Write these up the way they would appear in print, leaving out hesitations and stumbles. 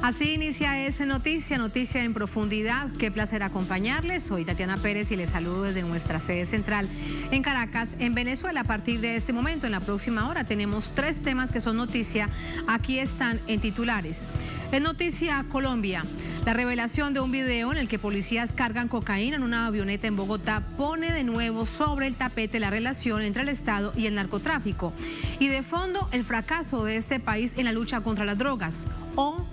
Así inicia esa noticia en profundidad. Qué placer acompañarles. Soy Tatiana Pérez y les saludo desde nuestra sede central en Caracas, en Venezuela. A partir de este momento, en la próxima hora, tenemos 3 temas que son noticia. Aquí están en titulares. En Noticia Colombia, la revelación de un video en el que policías cargan cocaína en una avioneta en Bogotá pone de nuevo sobre el tapete la relación entre el Estado y el narcotráfico. Y de fondo, el fracaso de este país en la lucha contra las drogas. O,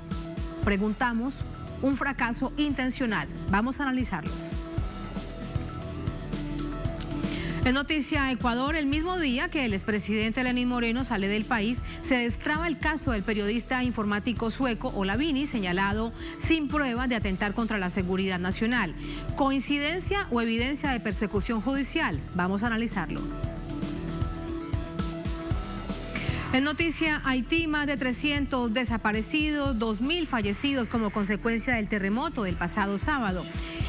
preguntamos, un fracaso intencional. Vamos a analizarlo. En Noticia Ecuador, el mismo día que el expresidente Lenín Moreno sale del país, se destraba el caso del periodista informático sueco Olavini, señalado sin pruebas de atentar contra la seguridad nacional. ¿Coincidencia o evidencia de persecución judicial? Vamos a analizarlo. En Noticia Haití, más de 300 desaparecidos, 2.000 fallecidos como consecuencia del terremoto del pasado sábado.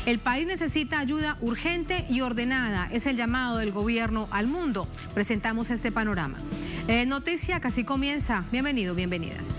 El país necesita ayuda urgente y ordenada. Es el llamado del gobierno al mundo. Presentamos este panorama. Noticia que así comienza. Bienvenidos, bienvenidas.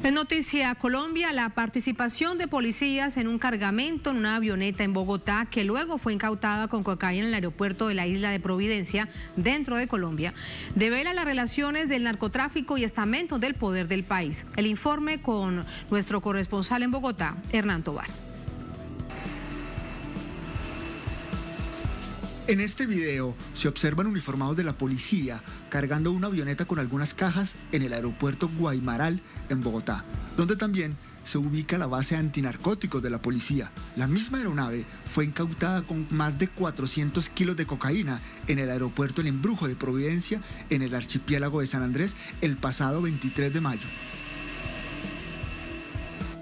En Noticia Colombia, la participación de policías en un cargamento en una avioneta en Bogotá, que luego fue incautada con cocaína en el aeropuerto de la isla de Providencia, dentro de Colombia, devela las relaciones del narcotráfico y estamentos del poder del país. El informe con nuestro corresponsal en Bogotá, Hernán Tovar. En este video se observan uniformados de la policía cargando una avioneta con algunas cajas en el aeropuerto Guaymaral en Bogotá, donde también se ubica la base antinarcóticos de la policía. La misma aeronave fue incautada con más de 400 kilos de cocaína en el aeropuerto El Embrujo de Providencia, en el archipiélago de San Andrés, el pasado 23 de mayo.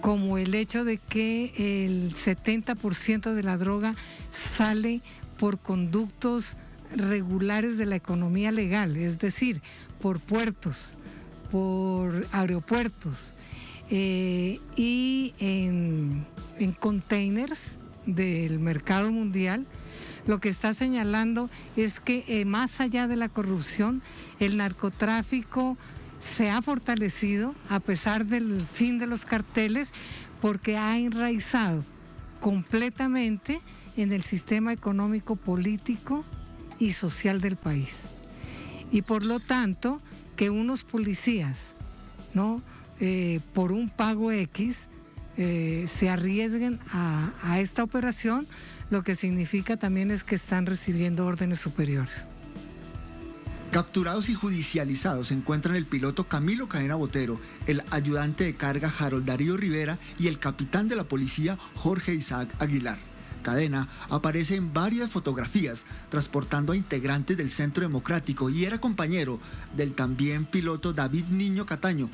Como el hecho de que el 70% de la droga sale por conductos regulares de la economía legal, es decir, por puertos, por aeropuertos y en containers del mercado mundial. Lo que está señalando es que más allá de la corrupción, el narcotráfico se ha fortalecido a pesar del fin de los carteles, porque ha enraizado completamente en el sistema económico, político y social del país. Y por lo tanto, que unos policías, ¿no?, por un pago X, se arriesguen a esta operación, lo que significa también es que están recibiendo órdenes superiores. Capturados y judicializados se encuentran el piloto Camilo Cadena Botero, el ayudante de carga Harold Darío Rivera y el capitán de la policía Jorge Isaac Aguilar. Cadena aparece en varias fotografías transportando a integrantes del Centro Democrático y era compañero del también piloto David Niño Cataño,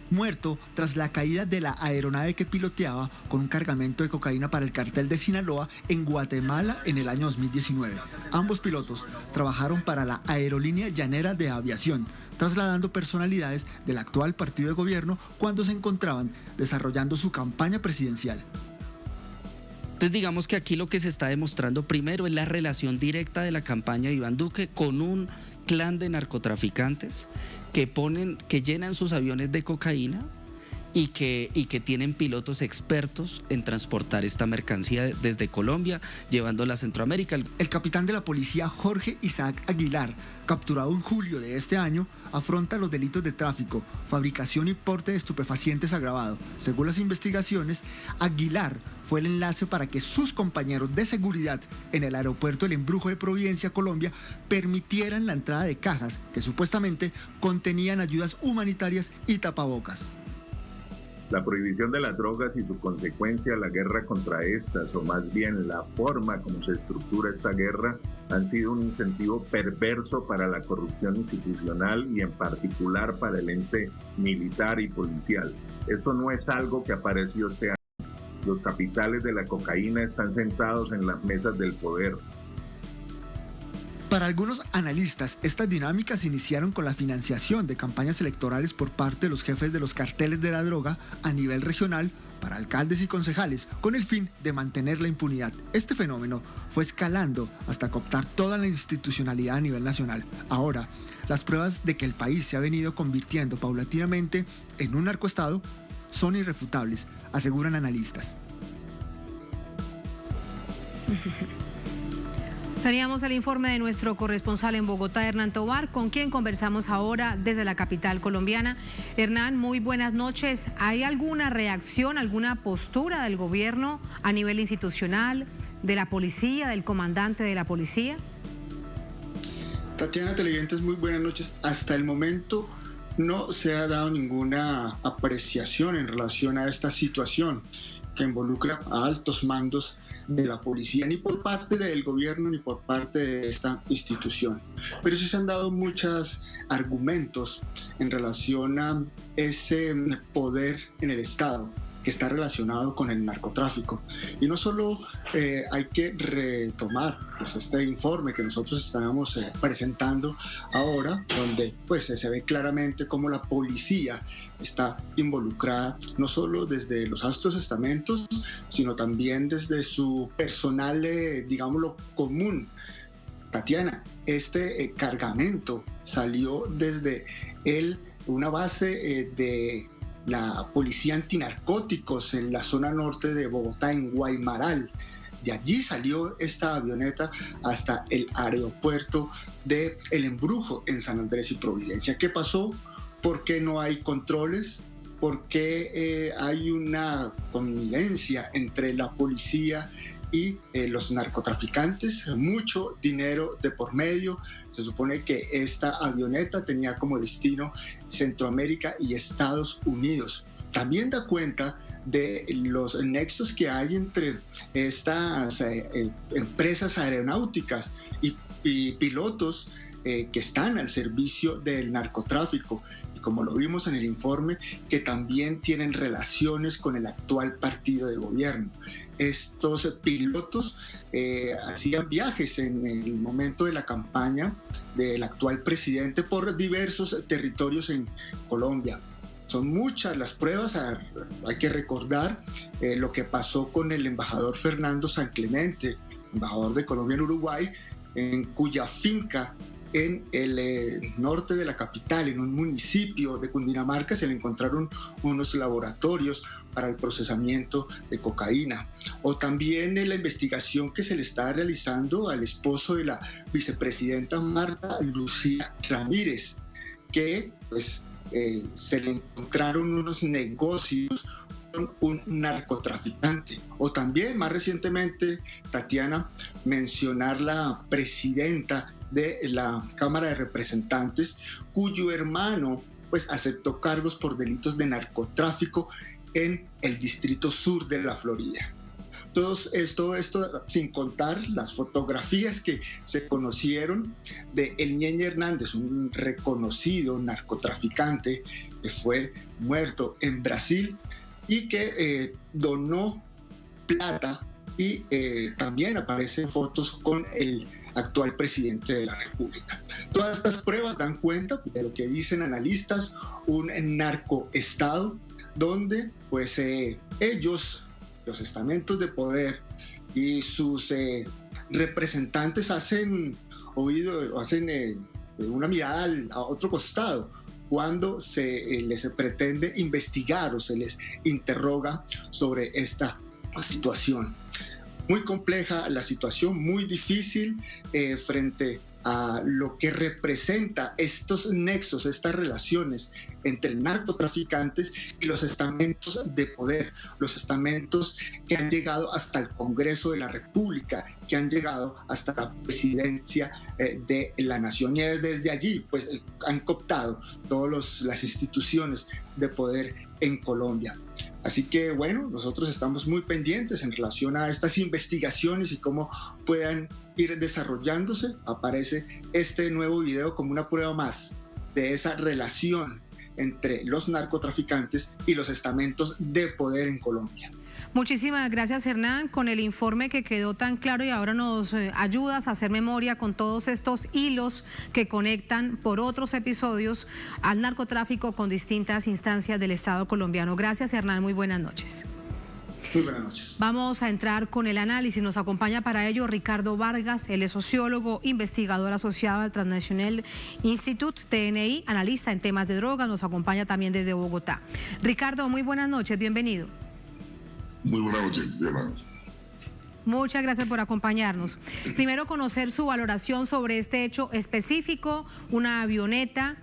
muerto tras la caída de la aeronave que piloteaba con un cargamento de cocaína para el cartel de Sinaloa en Guatemala en el año 2019. Ambos pilotos trabajaron para la Aerolínea Llanera de Aviación, trasladando personalidades del actual partido de gobierno cuando se encontraban desarrollando su campaña presidencial. Entonces digamos que aquí lo que se está demostrando primero es la relación directa de la campaña de Iván Duque con un clan de narcotraficantes que llenan sus aviones de cocaína y que tienen pilotos expertos en transportar esta mercancía desde Colombia, llevándola a Centroamérica. El capitán de la policía Jorge Isaac Aguilar, capturado en julio de este año, afronta los delitos de tráfico, fabricación y porte de estupefacientes agravado. Según las investigaciones, Aguilar fue el enlace para que sus compañeros de seguridad en el aeropuerto El Embrujo de Providencia, Colombia, permitieran la entrada de cajas que supuestamente contenían ayudas humanitarias y tapabocas. La prohibición de las drogas y su consecuencia, la guerra contra estas, o más bien la forma como se estructura esta guerra, han sido un incentivo perverso para la corrupción institucional y en particular para el ente militar y policial. Esto no es algo que apareció este año. Los capitales de la cocaína están sentados en las mesas del poder. Para algunos analistas, estas dinámicas iniciaron con la financiación de campañas electorales por parte de los jefes de los carteles de la droga a nivel regional para alcaldes y concejales, con el fin de mantener la impunidad. Este fenómeno fue escalando hasta cooptar toda la institucionalidad a nivel nacional. Ahora, las pruebas de que el país se ha venido convirtiendo paulatinamente en un narcoestado son irrefutables, aseguran analistas. Teníamos el informe de nuestro corresponsal en Bogotá, Hernán Tovar, con quien conversamos ahora desde la capital colombiana. Hernán, muy buenas noches. ¿Hay alguna reacción, alguna postura del gobierno a nivel institucional, de la policía, del comandante de la policía? Tatiana, televidentes, muy buenas noches. Hasta el momento no se ha dado ninguna apreciación en relación a esta situación que involucra a altos mandos de la policía, ni por parte del gobierno ni por parte de esta institución. Pero sí se han dado muchos argumentos en relación a ese poder en el Estado que está relacionado con el narcotráfico. Y no solo hay que retomar pues, este informe que nosotros estamos presentando ahora, donde pues, se ve claramente cómo la policía está involucrada, no solo desde los altos estamentos, sino también desde su personal, digámoslo, común. Tatiana, este cargamento salió desde una base de la policía antinarcóticos en la zona norte de Bogotá, en Guaymaral. De allí salió esta avioneta hasta el aeropuerto de El Embrujo en San Andrés y Providencia. ¿Qué pasó? ¿Por qué no hay controles? ¿Por qué hay una connivencia entre la policía y los narcotraficantes? Mucho dinero de por medio. Se supone que esta avioneta tenía como destino Centroamérica y Estados Unidos. También da cuenta de los nexos que hay entre estas empresas aeronáuticas y pilotos que están al servicio del narcotráfico. Y como lo vimos en el informe, que también tienen relaciones con el actual partido de gobierno. Estos pilotos hacían viajes en el momento de la campaña del actual presidente por diversos territorios en Colombia. Son muchas las pruebas, hay que recordar lo que pasó con el embajador Fernando San Clemente, embajador de Colombia en Uruguay, en cuya finca en el norte de la capital, en un municipio de Cundinamarca, se le encontraron unos laboratorios para el procesamiento de cocaína. O también en la investigación que se le está realizando al esposo de la vicepresidenta Marta Lucía Ramírez, que pues, se le encontraron unos negocios con un narcotraficante. O también, más recientemente, Tatiana, mencionar la presidenta de la Cámara de Representantes, cuyo hermano pues aceptó cargos por delitos de narcotráfico en el Distrito Sur de la Florida. Todo esto sin contar las fotografías que se conocieron de El Ñeñe Hernández, un reconocido narcotraficante que fue muerto en Brasil y que donó plata, y también aparecen fotos con el actual presidente de la República. Todas estas pruebas dan cuenta de lo que dicen analistas, un narcoestado donde pues ellos, los estamentos de poder y sus representantes hacen una mirada a otro costado cuando se les pretende investigar o se les interroga sobre esta situación. Muy compleja la situación, muy difícil frente a lo que representa estos nexos, estas relaciones entre narcotraficantes y los estamentos de poder, los estamentos que han llegado hasta el Congreso de la República, que han llegado hasta la presidencia de la nación, y desde allí pues han cooptado todas las instituciones de poder en Colombia. Así que bueno, nosotros estamos muy pendientes en relación a estas investigaciones y cómo puedan ir desarrollándose. Aparece este nuevo video como una prueba más de esa relación entre los narcotraficantes y los estamentos de poder en Colombia. Muchísimas gracias, Hernán, con el informe que quedó tan claro y ahora nos ayudas a hacer memoria con todos estos hilos que conectan por otros episodios al narcotráfico con distintas instancias del Estado colombiano. Gracias, Hernán, muy buenas noches. Muy buenas noches. Vamos a entrar con el análisis. Nos acompaña para ello Ricardo Vargas, él es sociólogo, investigador asociado al Transnational Institute, TNI, analista en temas de drogas, nos acompaña también desde Bogotá. Ricardo, muy buenas noches, bienvenido. Muy buenas noches, Diana. Muchas gracias por acompañarnos. Primero, conocer su valoración sobre este hecho específico, una avioneta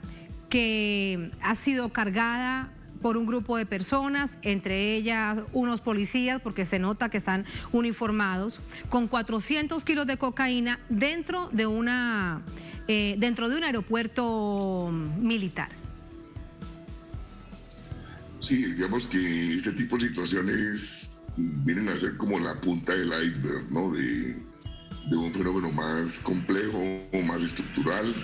que ha sido cargada por un grupo de personas, entre ellas unos policías, porque se nota que están uniformados, con 400 kilos de cocaína dentro de un aeropuerto militar. Sí, digamos que este tipo de situaciones vienen a ser como la punta del iceberg, ¿no? De un fenómeno más complejo, más estructural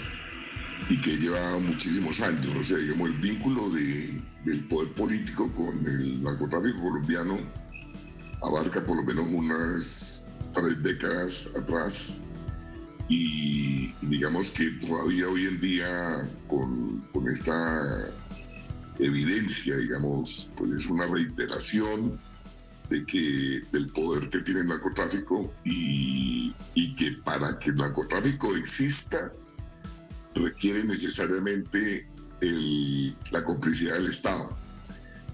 y que lleva muchísimos años. O sea, digamos, el vínculo del poder político con el narcotráfico colombiano abarca por lo menos unas 3 décadas atrás y digamos que todavía hoy en día con esta evidencia, digamos, pues es una reiteración del poder que tiene el narcotráfico y que para que el narcotráfico exista requiere necesariamente la complicidad del Estado.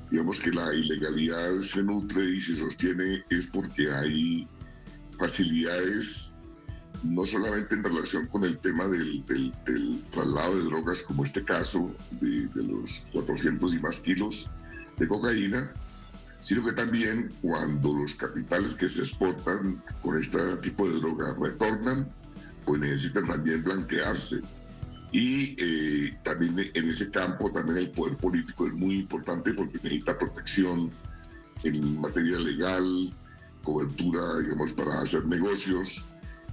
Digamos que la ilegalidad se nutre y se sostiene es porque hay facilidades no solamente en relación con el tema del traslado de drogas, como este caso de los 400 y más kilos de cocaína, sino que también cuando los capitales que se exportan con este tipo de drogas retornan, pues necesitan también blanquearse. Y también en ese campo también el poder político es muy importante porque necesita protección en materia legal, cobertura, digamos, para hacer negocios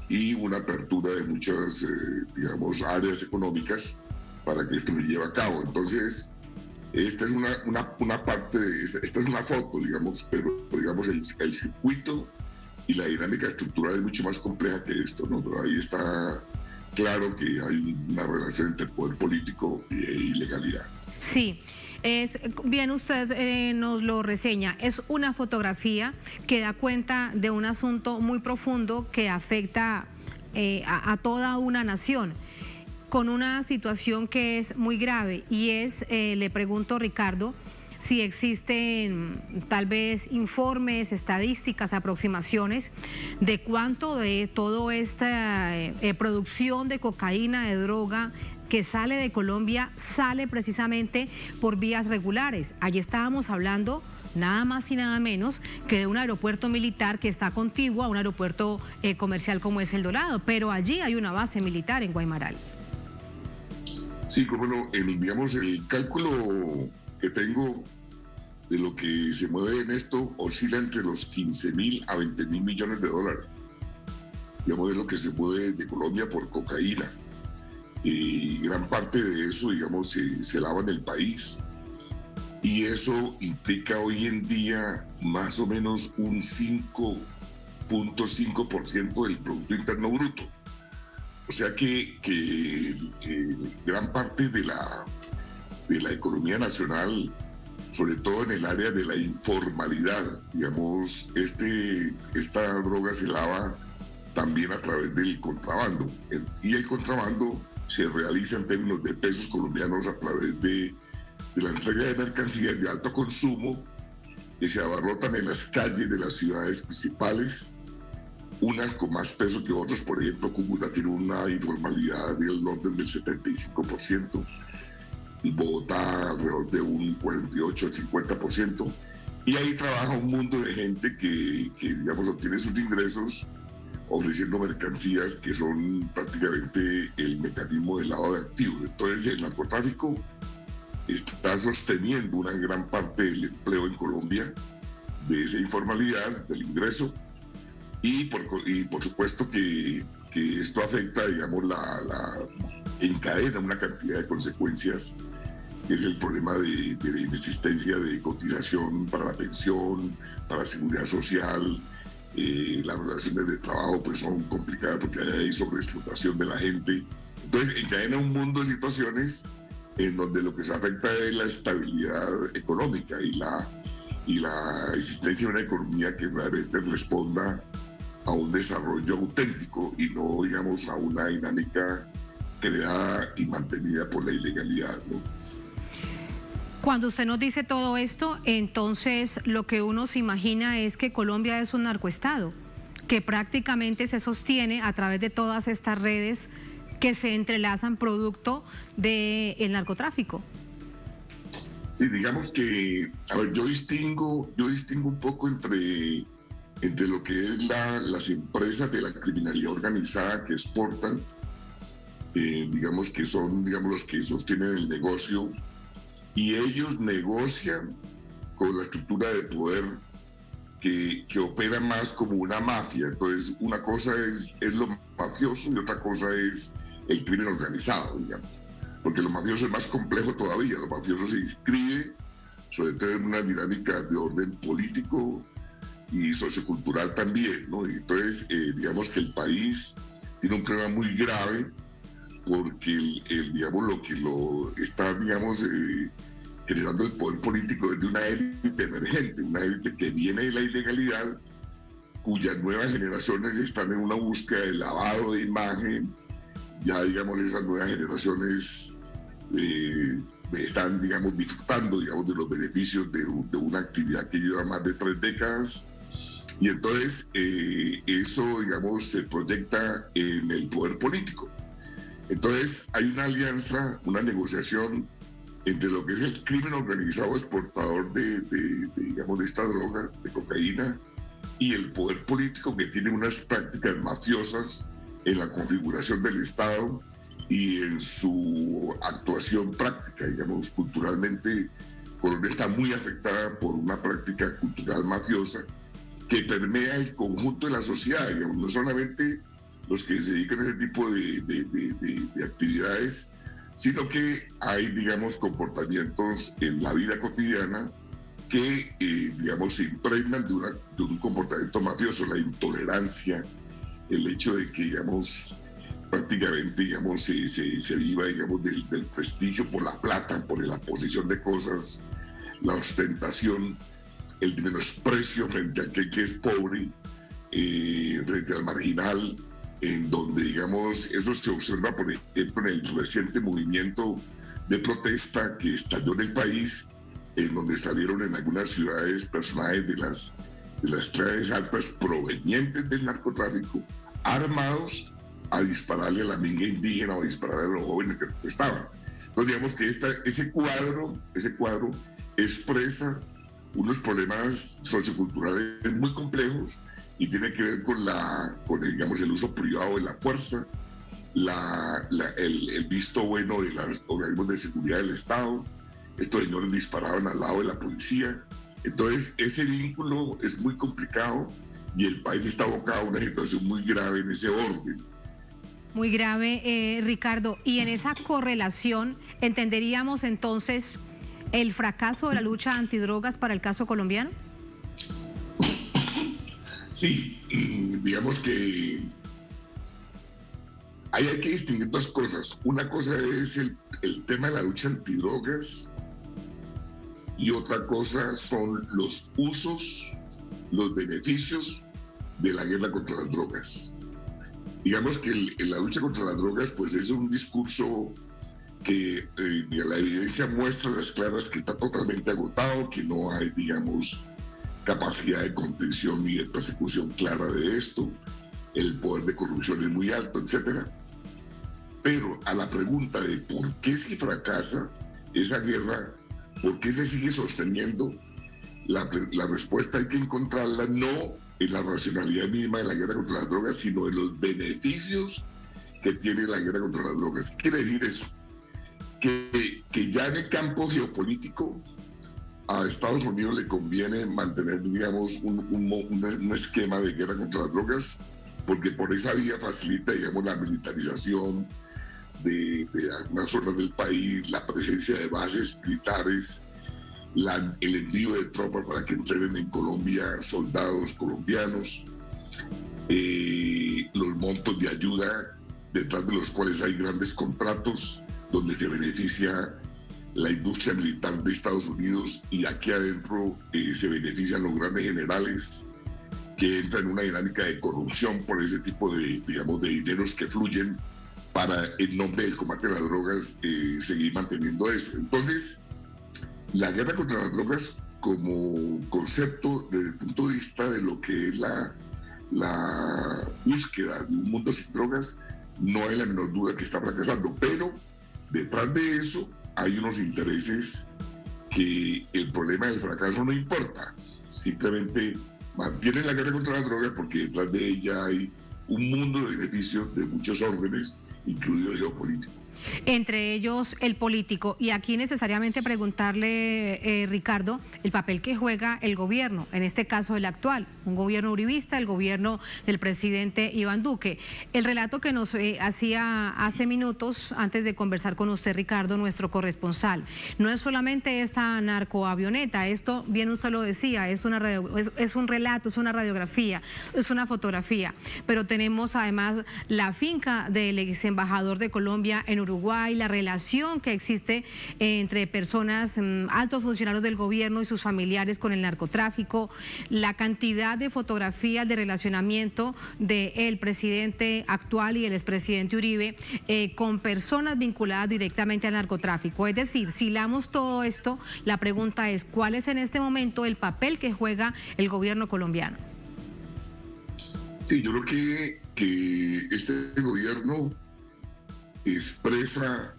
y una apertura de muchas, digamos, áreas económicas para que esto se lleve a cabo. Entonces, esta es una parte, esta es una foto, digamos, pero digamos el circuito y la dinámica estructural es mucho más compleja que esto, ¿no? Pero ahí está claro que hay una relación entre poder político y legalidad. Sí. Bien, usted nos lo reseña, es una fotografía que da cuenta de un asunto muy profundo que afecta a toda una nación, con una situación que es muy grave y le pregunto, Ricardo, si existen tal vez informes, estadísticas, aproximaciones de cuánto de toda esta producción de cocaína, de droga, que sale de Colombia, sale precisamente por vías regulares. Allí estábamos hablando nada más y nada menos que de un aeropuerto militar que está contiguo a un aeropuerto comercial como es El Dorado, pero allí hay una base militar en Guaymaral. Sí, como no, digamos, el cálculo que tengo de lo que se mueve en esto oscila entre los 15.000 a 20.000 millones de dólares. Digamos, es lo que se mueve de Colombia por cocaína. Y gran parte de eso, digamos, se lava en el país. Y eso implica hoy en día más o menos un 5.5% del Producto Interno Bruto. O sea que gran parte de la economía nacional, sobre todo en el área de la informalidad, digamos, esta droga se lava también a través del contrabando. Y el contrabando se realiza en términos de pesos colombianos a través de la entrega de mercancías de alto consumo que se abarrotan en las calles de las ciudades principales, unas con más peso que otras. Por ejemplo, Cúcuta tiene una informalidad del orden del 75%, y Bogotá alrededor de un 48 al 50%, y ahí trabaja un mundo de gente que digamos, obtiene sus ingresos ofreciendo mercancías que son prácticamente el mecanismo del lavado de activos. Entonces el narcotráfico está sosteniendo una gran parte del empleo en Colombia, de esa informalidad, del ingreso, y por supuesto que esto afecta, digamos, encadena una cantidad de consecuencias, que es el problema de la inexistencia de cotización para la pensión, para la seguridad social. Las relaciones de trabajo pues son complicadas porque hay sobreexplotación de la gente. Entonces encadena un mundo de situaciones en donde lo que se afecta es la estabilidad económica y la existencia de una economía que realmente responda a un desarrollo auténtico y no, digamos, a una dinámica creada y mantenida por la ilegalidad, ¿no? Cuando usted nos dice todo esto, entonces lo que uno se imagina es que Colombia es un narcoestado, que prácticamente se sostiene a través de todas estas redes que se entrelazan producto del narcotráfico. Sí, digamos que, a ver, yo distingo un poco entre lo que es las empresas de la criminalidad organizada que exportan, digamos que son, digamos, los que sostienen el negocio, y ellos negocian con la estructura de poder que opera más como una mafia. Entonces, una cosa es lo mafioso y otra cosa es el crimen organizado, digamos. Porque lo mafioso es más complejo todavía. Lo mafioso se inscribe sobre todo en una dinámica de orden político y sociocultural también, ¿no? Y entonces, digamos que el país tiene un problema muy grave porque digamos, lo que lo está, digamos, generando el poder político es de una élite emergente, una élite que viene de la ilegalidad, cuyas nuevas generaciones están en una búsqueda de lavado de imagen. Ya, digamos, esas nuevas generaciones están, digamos, disfrutando, digamos, de los beneficios de una actividad que lleva más de 3 décadas. Y entonces eso, digamos, se proyecta en el poder político. Entonces hay una alianza, una negociación entre lo que es el crimen organizado exportador digamos, de esta droga, de cocaína, y el poder político que tiene unas prácticas mafiosas en la configuración del Estado y en su actuación práctica. Digamos, culturalmente, Colombia está muy afectada por una práctica cultural mafiosa que permea el conjunto de la sociedad, digamos, no solamente los que se dedican a ese tipo de actividades, sino que hay, digamos, comportamientos en la vida cotidiana que, digamos, se impregnan de un comportamiento mafioso, la intolerancia, el hecho de que, digamos, prácticamente, digamos, se viva, digamos, del prestigio por la plata, por la posesión de cosas, la ostentación, el menosprecio frente al que es pobre, frente al marginal, en donde, digamos, eso se observa, por ejemplo, en el reciente movimiento de protesta que estalló en el país, en donde salieron en algunas ciudades personajes de las clases altas provenientes del narcotráfico, armados, a dispararle a la minga indígena o a dispararle a los jóvenes que protestaban. Entonces, digamos que ese cuadro expresa unos problemas socioculturales muy complejos y tiene que ver con digamos, el uso privado de la fuerza, el visto bueno de los organismos de seguridad del Estado. Estos señores disparaban al lado de la policía. Entonces, ese vínculo es muy complicado y el país está abocado a una situación muy grave en ese orden. Muy grave, Ricardo. Y en esa correlación, ¿entenderíamos entonces el fracaso de la lucha antidrogas para el caso colombiano? Sí, digamos que hay que distinguir 2 cosas. Una cosa es el tema de la lucha antidrogas y otra cosa son los usos, los beneficios de la guerra contra las drogas. Digamos que la lucha contra las drogas pues es un discurso que la evidencia muestra a las claras que está totalmente agotado, que no hay, digamos, capacidad de contención ni de persecución clara de esto, el poder de corrupción es muy alto, etc. Pero a la pregunta de por qué si fracasa esa guerra, por qué se sigue sosteniendo, la respuesta hay que encontrarla no en la racionalidad misma de la guerra contra las drogas, sino en los beneficios que tiene la guerra contra las drogas. ¿Qué quiere decir eso? que ya en el campo geopolítico a Estados Unidos le conviene mantener, digamos, un esquema de guerra contra las drogas, porque por esa vía facilita, digamos, la militarización de algunas zonas del país, la presencia de bases militares, el envío de tropas para que entrenen en Colombia soldados colombianos, los montos de ayuda detrás de los cuales hay grandes contratos donde se beneficia la industria militar de Estados Unidos y aquí adentro se benefician los grandes generales que entran en una dinámica de corrupción por ese tipo de, digamos, de dineros que fluyen para, en nombre del combate a las drogas, seguir manteniendo eso. Entonces, la guerra contra las drogas como concepto desde el punto de vista de lo que es la búsqueda de un mundo sin drogas, no hay la menor duda que está fracasando, pero detrás de eso hay unos intereses que el problema del fracaso no importa, simplemente mantienen la guerra contra las drogas porque detrás de ella hay un mundo de beneficios de muchos órdenes, incluido el geopolítico. Entre ellos el político. Y aquí necesariamente preguntarle, Ricardo, el papel que juega el gobierno, en este caso el actual, un gobierno uribista, el gobierno del presidente Iván Duque. El relato que nos hacía hace minutos, antes de conversar con usted, Ricardo, nuestro corresponsal, no es solamente esta narcoavioneta, esto, bien usted lo decía, es un relato, es una radiografía, es una fotografía, pero tenemos además la finca del ex embajador de Colombia en Uruguay, la relación que existe entre personas, altos funcionarios del gobierno y sus familiares con el narcotráfico, la cantidad de fotografías de relacionamiento del presidente actual y el expresidente Uribe con personas vinculadas directamente al narcotráfico. Es decir, si hilamos todo esto, la pregunta es, ¿cuál es en este momento el papel que juega el gobierno colombiano? Sí, yo creo que este gobierno expresa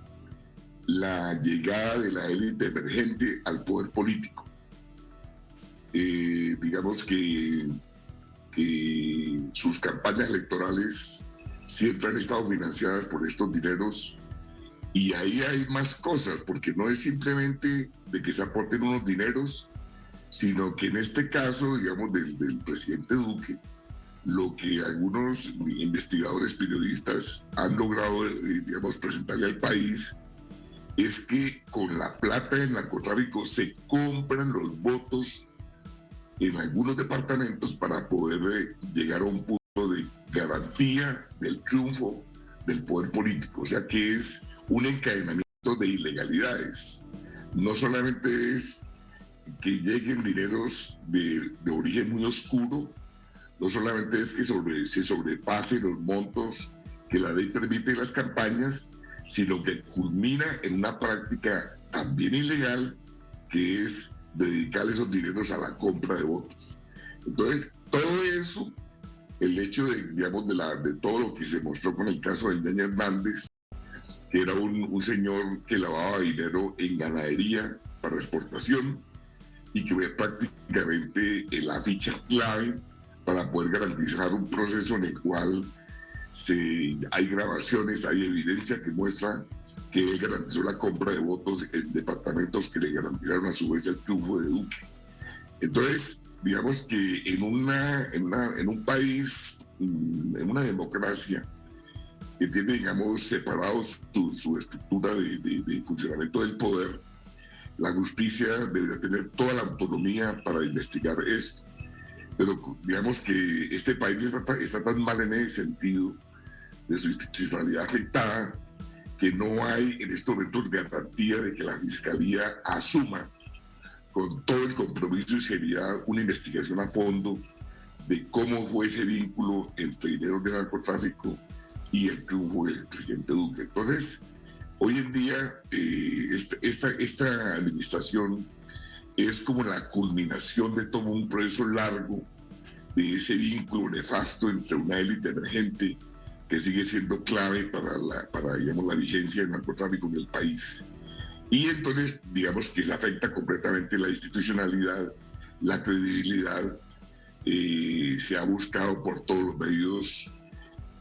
la llegada de la élite emergente al poder político. Digamos que sus campañas electorales siempre han estado financiadas por estos dineros y ahí hay más cosas, porque no es simplemente de que se aporten unos dineros, sino que en este caso, digamos, del presidente Duque, lo que algunos investigadores periodistas han logrado, digamos, presentarle al país es que con la plata del narcotráfico se compran los votos en algunos departamentos para poder llegar a un punto de garantía del triunfo del poder político. O sea que es un encadenamiento de ilegalidades. No solamente es que lleguen dineros de origen muy oscuro, no solamente es que se sobrepasen los montos que la ley permite en las campañas, sino que culmina en una práctica también ilegal, que es dedicar esos dineros a la compra de votos. Entonces, todo eso, el hecho de, digamos, de todo lo que se mostró con el caso de Ñaña Hernández, que era un señor que lavaba dinero en ganadería para exportación y que fue prácticamente la ficha clave para poder garantizar un proceso en el cual hay grabaciones, hay evidencia que muestra que él garantizó la compra de votos en departamentos que le garantizaron a su vez el triunfo de Duque. Entonces, digamos que en un país, en una democracia que tiene, digamos, separado su estructura de funcionamiento del poder, la justicia debería tener toda la autonomía para investigar esto. Pero digamos que este país está tan mal en ese sentido de su institucionalidad afectada que no hay en estos momentos garantía de que la Fiscalía asuma con todo el compromiso y seriedad una investigación a fondo de cómo fue ese vínculo entre dinero de narcotráfico y el triunfo del presidente Duque. Entonces, hoy en día esta administración es como la culminación de todo un proceso largo de ese vínculo nefasto entre una élite emergente que sigue siendo clave para digamos, la vigencia del narcotráfico en el país. Y entonces, digamos que se afecta completamente la institucionalidad, la credibilidad. Se ha buscado por todos los medios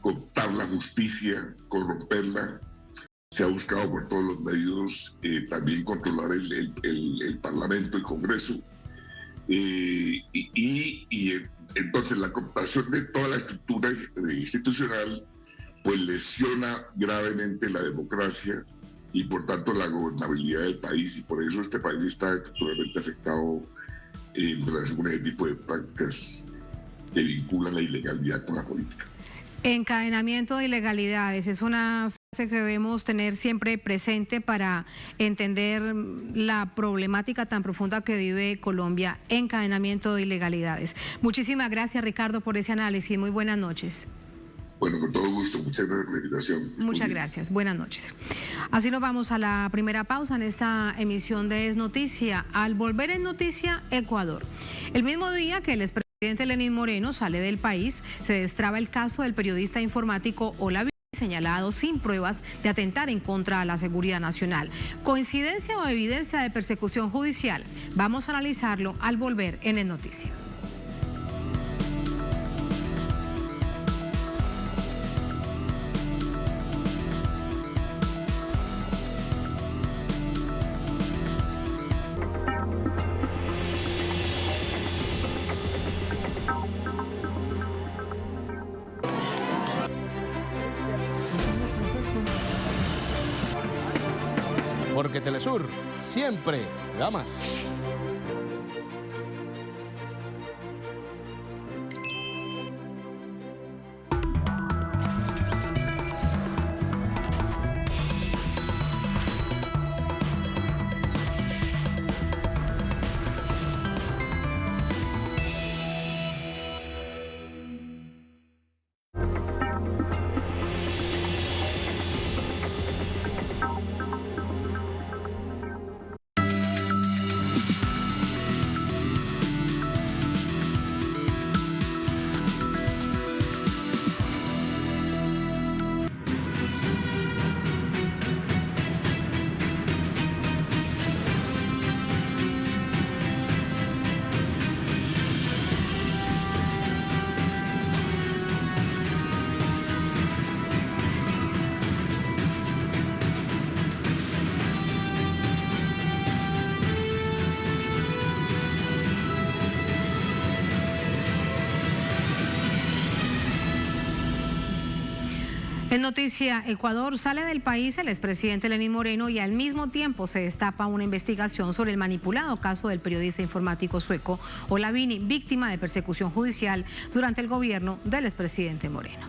cooptar la justicia, corromperla. Se ha buscado por todos los medios también controlar el Parlamento, el Congreso. Entonces la cooptación de toda la estructura institucional pues lesiona gravemente la democracia y por tanto la gobernabilidad del país, y por eso este país está estructuralmente afectado en relación con ese tipo de prácticas que vinculan la ilegalidad con la política. Encadenamiento de ilegalidades es una frase que debemos tener siempre presente para entender la problemática tan profunda que vive Colombia. Encadenamiento de ilegalidades. Muchísimas gracias, Ricardo, por ese análisis. Muy buenas noches. Bueno, con todo gusto. Muchas gracias por la invitación. Muchas gracias. Buenas noches. Así nos vamos a la primera pausa en esta emisión de Es Noticia. Al volver en Noticia, Ecuador. El mismo día que el expresidente Lenín Moreno sale del país, se destraba el caso del periodista informático Olavini, señalado sin pruebas de atentar en contra de la seguridad nacional. ¿Coincidencia o evidencia de persecución judicial? Vamos a analizarlo al volver en Es Noticia. Porque Telesur siempre da más. En Noticia, Ecuador, sale del país el expresidente Lenín Moreno y al mismo tiempo se destapa una investigación sobre el manipulado caso del periodista informático sueco Olavini, víctima de persecución judicial durante el gobierno del expresidente Moreno.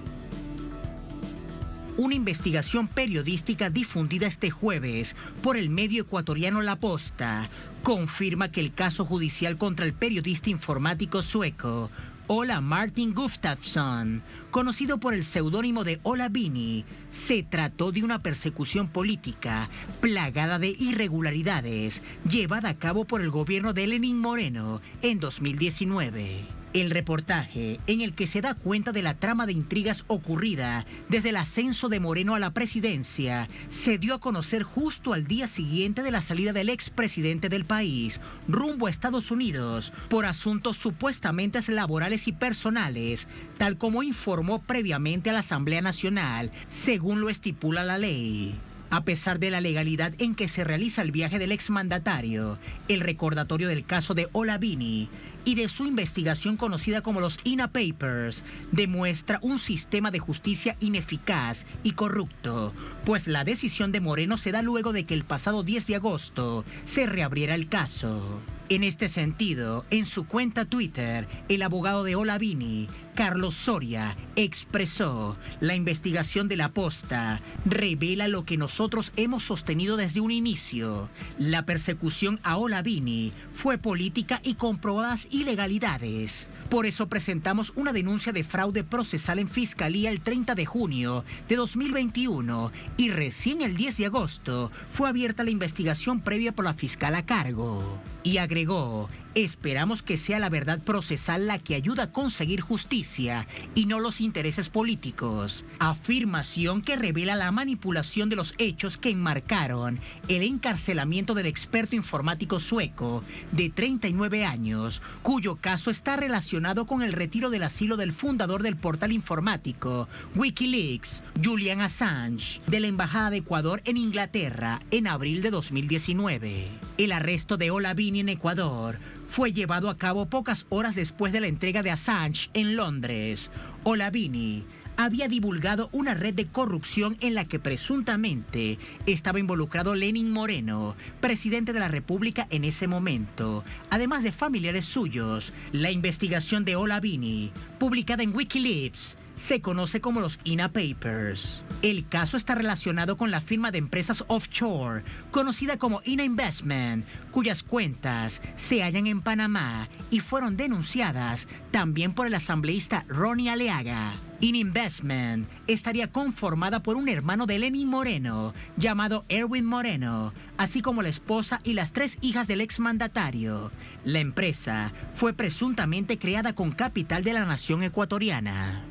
Una investigación periodística difundida este jueves por el medio ecuatoriano La Posta confirma que el caso judicial contra el periodista informático sueco Ola Martin Gustafsson, conocido por el seudónimo de Olavini, se trató de una persecución política plagada de irregularidades llevada a cabo por el gobierno de Lenín Moreno en 2019. El reportaje, en el que se da cuenta de la trama de intrigas ocurrida desde el ascenso de Moreno a la presidencia, se dio a conocer justo al día siguiente de la salida del expresidente del país rumbo a Estados Unidos por asuntos supuestamente laborales y personales, tal como informó previamente a la Asamblea Nacional, según lo estipula la ley. A pesar de la legalidad en que se realiza el viaje del exmandatario, el recordatorio del caso de Olavini y de su investigación conocida como los INA Papers demuestra un sistema de justicia ineficaz y corrupto, pues la decisión de Moreno se da luego de que el pasado 10 de agosto se reabriera el caso. En este sentido, en su cuenta Twitter, el abogado de Olavini, Carlos Soria, expresó: la investigación de La Posta revela lo que nosotros hemos sostenido desde un inicio. La persecución a Olavini fue política y con probadas ilegalidades. Por eso presentamos una denuncia de fraude procesal en Fiscalía el 30 de junio de 2021 y recién el 10 de agosto fue abierta la investigación previa por la fiscal a cargo. Y agregó: Esperamos que sea la verdad procesal la que ayuda a conseguir justicia y no los intereses políticos. Afirmación que revela la manipulación de los hechos que enmarcaron el encarcelamiento del experto informático sueco de 39 años, cuyo caso está relacionado con el retiro del asilo del fundador del portal informático Wikileaks, Julian Assange, de la Embajada de Ecuador en Inglaterra en abril de 2019. El arresto de Olavini en Ecuador fue llevado a cabo pocas horas después de la entrega de Assange en Londres. Olavini había divulgado una red de corrupción en la que presuntamente estaba involucrado Lenín Moreno, presidente de la República en ese momento, además de familiares suyos. La investigación de Olavini, publicada en Wikileaks, se conoce como los INA Papers. El caso está relacionado con la firma de empresas offshore, conocida como INA Investment, cuyas cuentas se hallan en Panamá y fueron denunciadas también por el asambleísta Ronnie Aleaga. INA Investment estaría conformada por un hermano de Lenín Moreno, llamado Erwin Moreno, así como la esposa y las 3 hijas del exmandatario. La empresa fue presuntamente creada con capital de la nación ecuatoriana.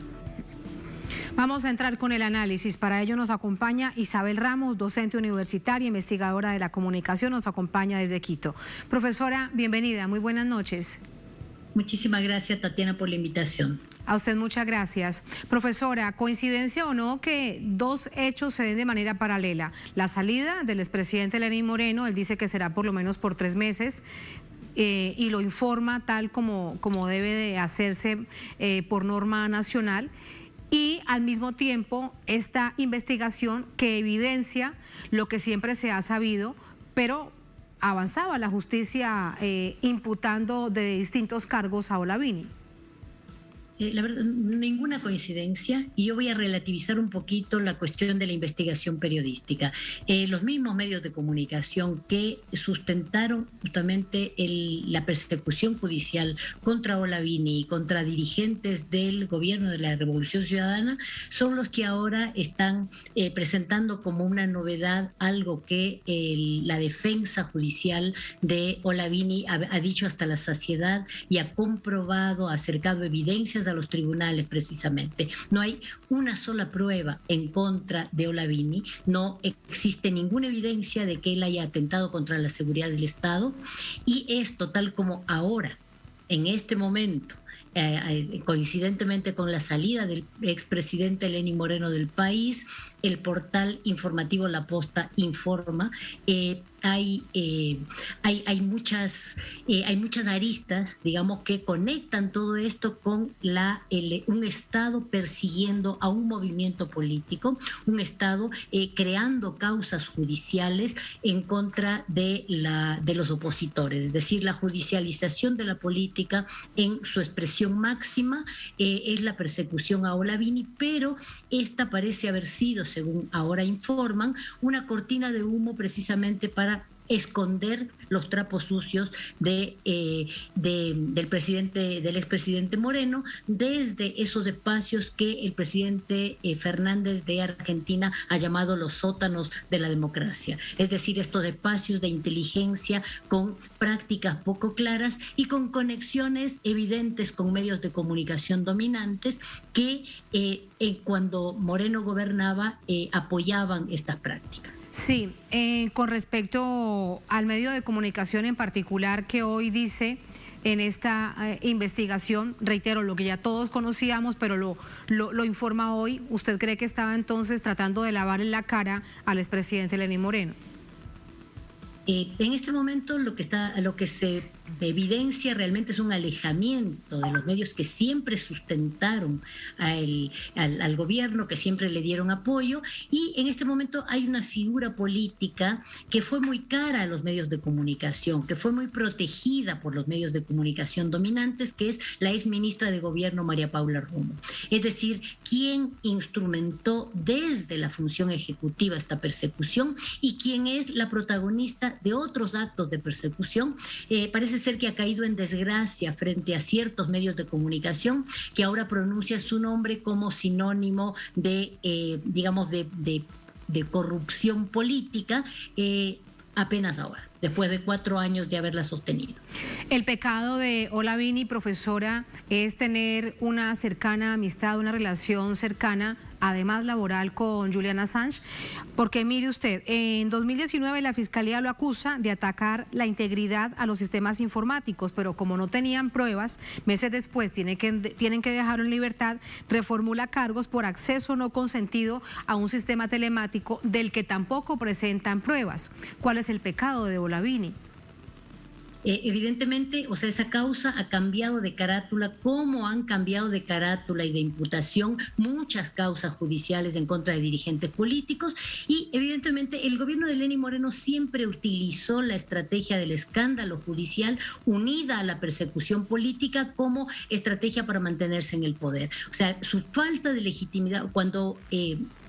Vamos a entrar con el análisis. Para ello nos acompaña Isabel Ramos, docente universitaria, investigadora de la comunicación, nos acompaña desde Quito. Profesora, bienvenida, muy buenas noches. Muchísimas gracias, Tatiana, por la invitación. A usted muchas gracias. Profesora, ¿coincidencia o no que 2 hechos se den de manera paralela? La salida del expresidente Lenín Moreno, él dice que será por lo menos por 3 meses, y lo informa tal como debe de hacerse por norma nacional. Y al mismo tiempo esta investigación que evidencia lo que siempre se ha sabido, pero avanzaba la justicia imputando de distintos cargos a Olavini. La verdad, ninguna coincidencia, y yo voy a relativizar un poquito la cuestión de la investigación periodística. Los mismos medios de comunicación que sustentaron justamente la persecución judicial contra Olavini y contra dirigentes del gobierno de la Revolución Ciudadana son los que ahora están presentando como una novedad algo que la defensa judicial de Olavini ha dicho hasta la saciedad y ha comprobado, ha acercado evidencias a los tribunales precisamente. No hay una sola prueba en contra de Olavini, no existe ninguna evidencia de que él haya atentado contra la seguridad del Estado, y esto tal como ahora, en este momento, coincidentemente con la salida del expresidente Lenín Moreno del país, el portal informativo La Posta informa, hay muchas aristas, digamos, que conectan todo esto con un Estado persiguiendo a un movimiento político, un Estado creando causas judiciales en contra de los opositores. Es decir, la judicialización de la política en su expresión máxima es la persecución a Olavini, pero esta parece haber sido, según ahora informan, una cortina de humo precisamente para esconder los trapos sucios del expresidente Moreno desde esos espacios que el presidente Fernández de Argentina ha llamado los sótanos de la democracia. Es decir, estos espacios de inteligencia con prácticas poco claras y con conexiones evidentes con medios de comunicación dominantes que cuando Moreno gobernaba apoyaban estas prácticas. Sí, con respecto al medio de comunicación en particular que hoy dice en esta investigación, reitero, lo que ya todos conocíamos, pero lo informa hoy, ¿usted cree que estaba entonces tratando de lavarle la cara al expresidente Lenín Moreno? En este momento lo que se evidencia realmente es un alejamiento de los medios que siempre sustentaron al gobierno, que siempre le dieron apoyo, y en este momento hay una figura política que fue muy cara a los medios de comunicación, que fue muy protegida por los medios de comunicación dominantes, que es la exministra de Gobierno María Paula Romo. Es decir, quien instrumentó desde la función ejecutiva esta persecución y quien es la protagonista de otros actos de persecución. Parece ser que ha caído en desgracia frente a ciertos medios de comunicación que ahora pronuncian su nombre como sinónimo de, digamos, de corrupción política apenas ahora. después de 4 años de haberla sostenido. El pecado de Olavini, profesora, es tener una cercana amistad, una relación cercana, además laboral, con Julian Assange, porque mire usted, en 2019 la Fiscalía lo acusa de atacar la integridad a los sistemas informáticos, pero como no tenían pruebas, meses después tienen que dejarlo en libertad, reformula cargos por acceso no consentido a un sistema telemático del que tampoco presentan pruebas. ¿Cuál es el pecado de Olavini? Evidentemente, o sea, esa causa ha cambiado de carátula, como han cambiado de carátula y de imputación muchas causas judiciales en contra de dirigentes políticos, y evidentemente el gobierno de Lenín Moreno siempre utilizó la estrategia del escándalo judicial unida a la persecución política como estrategia para mantenerse en el poder. O sea, su falta de legitimidad, cuando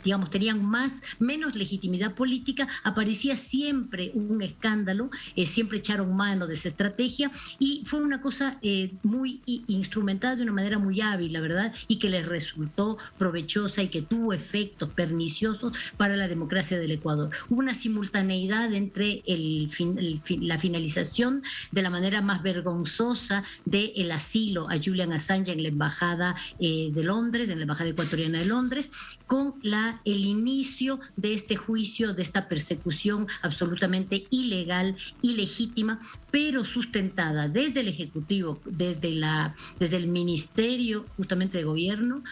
digamos, tenían menos legitimidad política, aparecía siempre un escándalo, siempre echaron mano de esa estrategia, y fue una cosa muy instrumentada de una manera muy hábil, la verdad, y que les resultó provechosa y que tuvo efectos perniciosos para la democracia del Ecuador. Hubo una simultaneidad entre la finalización de la manera más vergonzosa del asilo a Julian Assange en la Embajada de Londres, en la Embajada Ecuatoriana de Londres, con el inicio de este juicio, de esta persecución absolutamente ilegal, ilegítima, pero sustentada desde el Ejecutivo, desde el Ministerio justamente de Gobierno,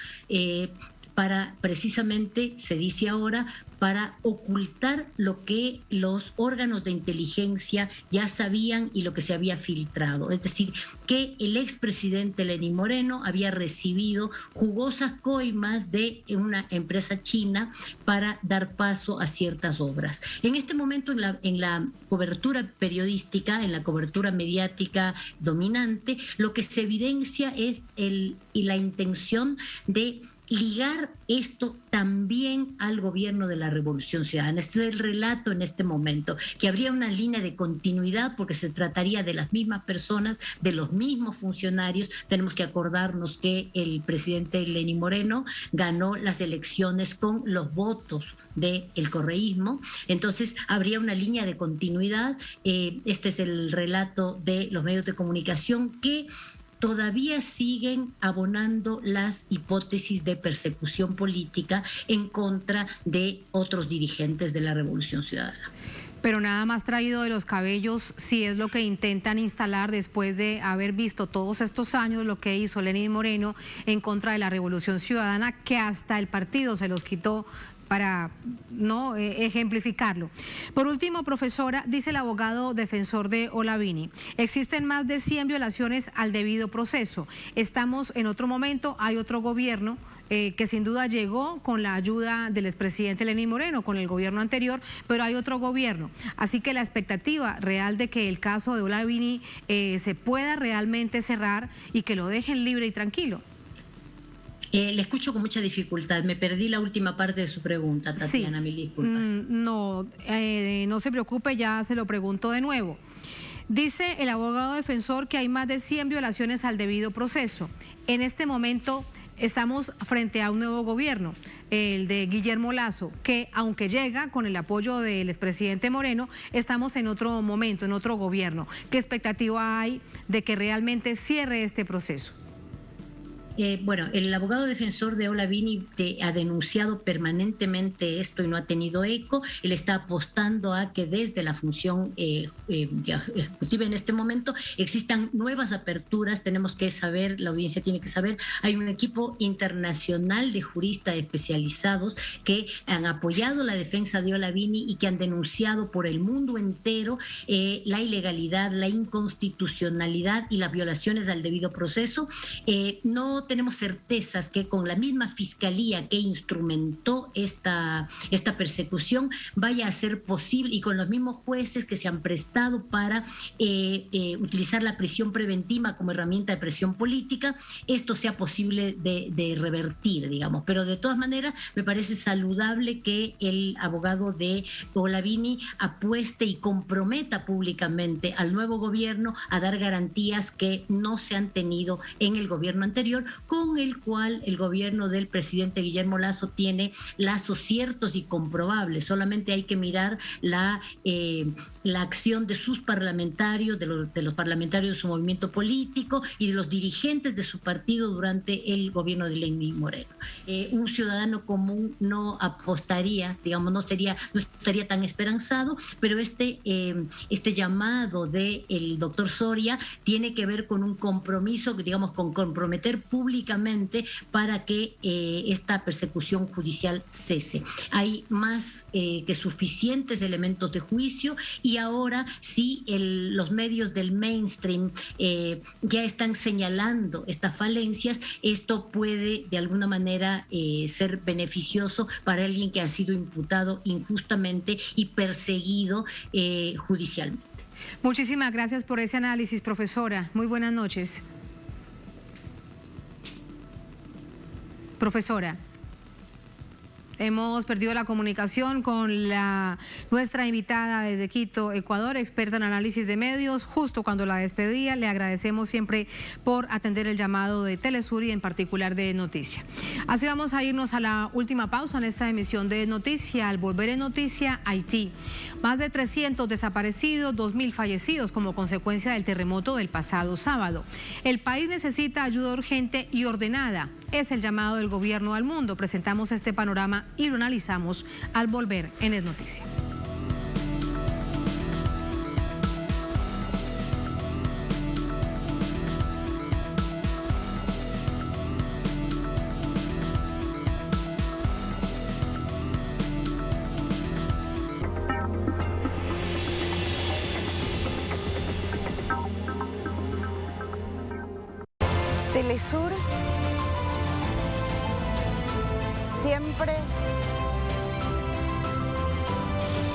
para precisamente, se dice ahora, para ocultar lo que los órganos de inteligencia ya sabían y lo que se había filtrado. Es decir, que el expresidente Lenín Moreno había recibido jugosas coimas de una empresa china para dar paso a ciertas obras. En este momento, en la cobertura periodística, en la cobertura mediática dominante, lo que se evidencia es la intención de ligar esto también al gobierno de la Revolución Ciudadana. Este es el relato en este momento, que habría una línea de continuidad porque se trataría de las mismas personas, de los mismos funcionarios. Tenemos que acordarnos que el presidente Lenín Moreno ganó las elecciones con los votos del correísmo, entonces habría una línea de continuidad. Este es el relato de los medios de comunicación que todavía siguen abonando las hipótesis de persecución política en contra de otros dirigentes de la Revolución Ciudadana. Pero nada más traído de los cabellos, si es lo que intentan instalar después de haber visto todos estos años lo que hizo Lenín Moreno en contra de la Revolución Ciudadana, que hasta el partido se los quitó para no ejemplificarlo. Por último, profesora, dice el abogado defensor de Olavini, existen más de 100 violaciones al debido proceso. Estamos en otro momento, hay otro gobierno que sin duda llegó con la ayuda del expresidente Lenín Moreno, con el gobierno anterior, pero hay otro gobierno. Así que la expectativa real de que el caso de Olavini se pueda realmente cerrar y que lo dejen libre y tranquilo. Le escucho con mucha dificultad. Me perdí la última parte de su pregunta, Tatiana, mil disculpas. No se preocupe, ya se lo pregunto de nuevo. Dice el abogado defensor que hay más de 100 violaciones al debido proceso. En este momento estamos frente a un nuevo gobierno, el de Guillermo Lasso, que aunque llega con el apoyo del expresidente Moreno, estamos en otro momento, en otro gobierno. ¿Qué expectativa hay de que realmente cierre este proceso? Bueno, el abogado defensor de Olavini ha denunciado permanentemente esto y no ha tenido eco. Él está apostando a que desde la función ejecutiva en este momento existan nuevas aperturas. Tenemos que saber, la audiencia tiene que saber, hay un equipo internacional de juristas especializados que han apoyado la defensa de Olavini y que han denunciado por el mundo entero la ilegalidad, la inconstitucionalidad y las violaciones al debido proceso. No tenemos certezas que con la misma fiscalía que instrumentó esta persecución vaya a ser posible, y con los mismos jueces que se han prestado para utilizar la prisión preventiva como herramienta de presión política, esto sea posible de revertir, digamos. Pero de todas maneras me parece saludable que el abogado de Olavini apueste y comprometa públicamente al nuevo gobierno a dar garantías que no se han tenido en el gobierno anterior, con el cual el gobierno del presidente Guillermo Lasso tiene lazos ciertos y comprobables. Solamente hay que mirar la acción de sus parlamentarios, de los parlamentarios de su movimiento político y de los dirigentes de su partido durante el gobierno de Lenín Moreno. Un ciudadano común no apostaría, digamos, no estaría tan esperanzado, pero este llamado del doctor Soria tiene que ver con un compromiso, digamos, con comprometer públicamente para que esta persecución judicial cese. Hay más que suficientes elementos de juicio y ahora sí los medios del mainstream ya están señalando estas falencias. Esto puede de alguna manera ser beneficioso para alguien que ha sido imputado injustamente y perseguido judicialmente. Muchísimas gracias por ese análisis, profesora. Muy buenas noches. Profesora, hemos perdido la comunicación con nuestra invitada desde Quito, Ecuador, experta en análisis de medios. Justo cuando la despedía, le agradecemos siempre por atender el llamado de Telesur y en particular de Noticia. Así vamos a irnos a la última pausa en esta emisión de Noticia. Al volver en Noticia, Haití. Más de 300 desaparecidos, 2.000 fallecidos como consecuencia del terremoto del pasado sábado. El país necesita ayuda urgente y ordenada. Es el llamado del gobierno al mundo. Presentamos este panorama y lo analizamos al volver en Es Noticia. Telesur siempre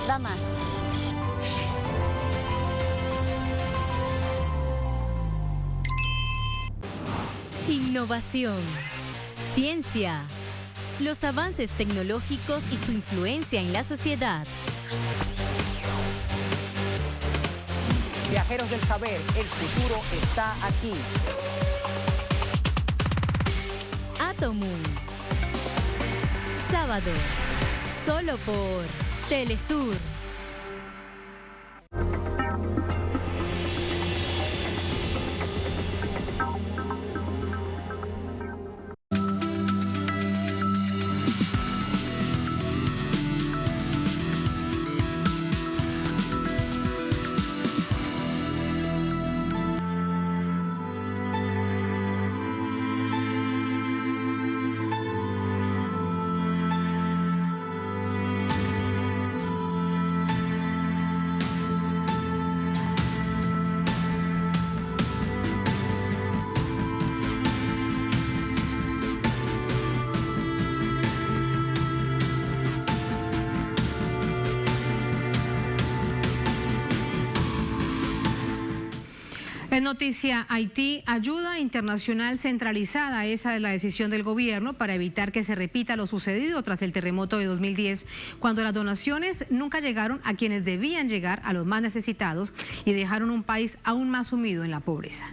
da más. Innovación, ciencia, los avances tecnológicos y su influencia en la sociedad. Viajeros del saber, el futuro está aquí. Atomoon. Sábados, solo por Telesur. En Noticia, Haití, ayuda internacional centralizada. Esa es la decisión del gobierno para evitar que se repita lo sucedido tras el terremoto de 2010, cuando las donaciones nunca llegaron a quienes debían llegar, a los más necesitados, y dejaron un país aún más sumido en la pobreza.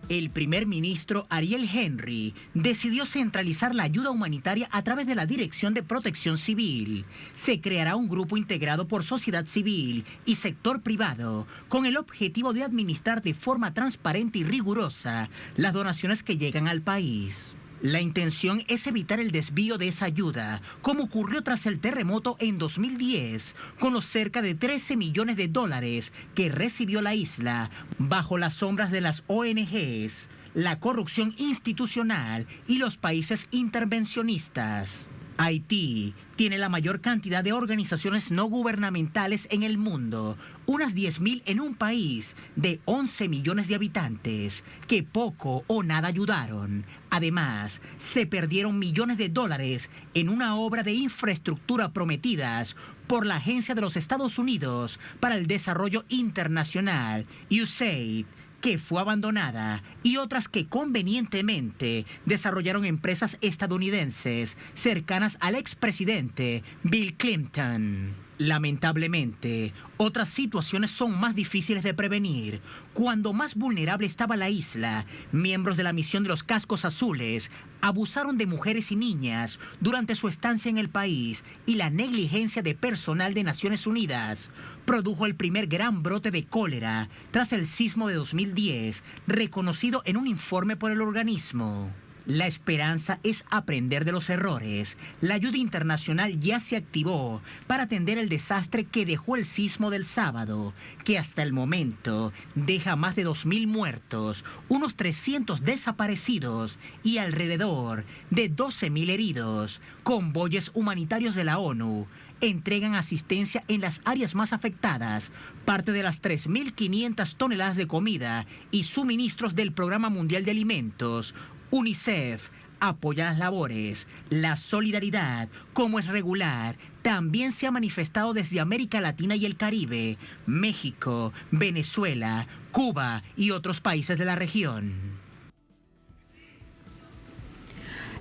El primer ministro Ariel Henry decidió centralizar la ayuda humanitaria a través de la Dirección de Protección Civil. Se creará un grupo integrado por sociedad civil y sector privado con el objetivo de administrar de forma transparente y rigurosa las donaciones que llegan al país. La intención es evitar el desvío de esa ayuda, como ocurrió tras el terremoto en 2010, con los cerca de 13 millones de dólares que recibió la isla bajo las sombras de las ONGs, la corrupción institucional y los países intervencionistas. Haití tiene la mayor cantidad de organizaciones no gubernamentales en el mundo, unas 10.000 en un país de 11 millones de habitantes, que poco o nada ayudaron. Además, se perdieron millones de dólares en una obra de infraestructura prometidas por la Agencia de los Estados Unidos para el Desarrollo Internacional, USAID, que fue abandonada, y otras que convenientemente desarrollaron empresas estadounidenses cercanas al expresidente Bill Clinton. Lamentablemente, otras situaciones son más difíciles de prevenir. Cuando más vulnerable estaba la isla, miembros de la misión de los Cascos Azules abusaron de mujeres y niñas durante su estancia en el país, y la negligencia de personal de Naciones Unidas produjo el primer gran brote de cólera tras el sismo de 2010, reconocido en un informe por el organismo. La esperanza es aprender de los errores. La ayuda internacional ya se activó para atender el desastre que dejó el sismo del sábado, que hasta el momento deja más de 2.000 muertos, unos 300 desaparecidos y alrededor de 12.000 heridos. Convoyes humanitarios de la ONU entregan asistencia en las áreas más afectadas, parte de las 3.500 toneladas de comida y suministros del Programa Mundial de Alimentos. UNICEF apoya las labores. La solidaridad, como es regular, también se ha manifestado desde América Latina y el Caribe, México, Venezuela, Cuba y otros países de la región.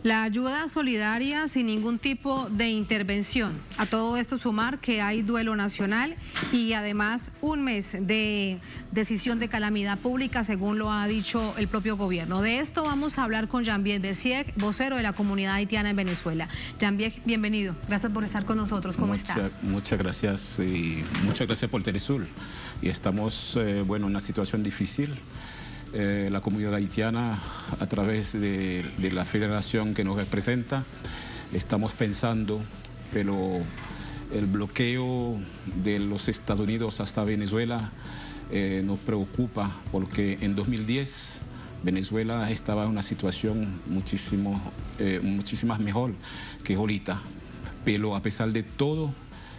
La ayuda solidaria sin ningún tipo de intervención. A todo esto sumar que hay duelo nacional y además un mes de decisión de calamidad pública, según lo ha dicho el propio gobierno. De esto vamos a hablar con Jean-Pierre Bessier, vocero de la comunidad haitiana en Venezuela. Jean-Pierre, bienvenido. Gracias por estar con nosotros. ¿Cómo está? Muchas gracias y muchas gracias por Telesur. Y estamos, en una situación difícil. La comunidad haitiana, a través de la federación que nos representa, estamos pensando, pero el bloqueo de los Estados Unidos hasta Venezuela nos preocupa, porque en 2010 Venezuela estaba en una situación muchísimas mejor que ahorita, pero a pesar de todo,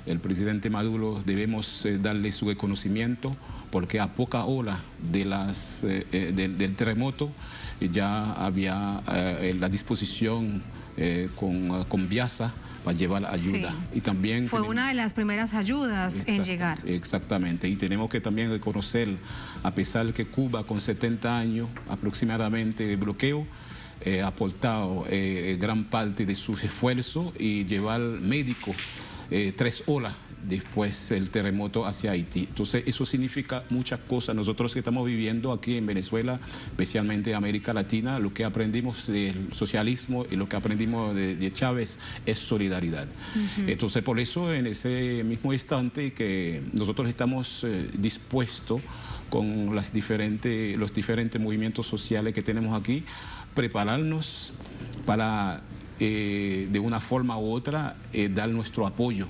el presidente Maduro debemos darle su reconocimiento, porque a poca hora del terremoto ya había la disposición con Biasa para llevar ayuda. Sí. Y también fue una de las primeras ayudas en llegar. Exactamente, y tenemos que también reconocer, a pesar de que Cuba, con 70 años aproximadamente de bloqueo, ha aportado gran parte de sus esfuerzos y llevar médicos 3 horas después del terremoto hacia Haití. Entonces eso significa muchas cosas. Nosotros que estamos viviendo aquí en Venezuela, especialmente en América Latina, lo que aprendimos del socialismo y lo que aprendimos de Chávez es solidaridad. Entonces por eso en ese mismo instante que nosotros estamos dispuestos con los diferentes movimientos sociales que tenemos aquí, prepararnos para de una forma u otra dar nuestro apoyo.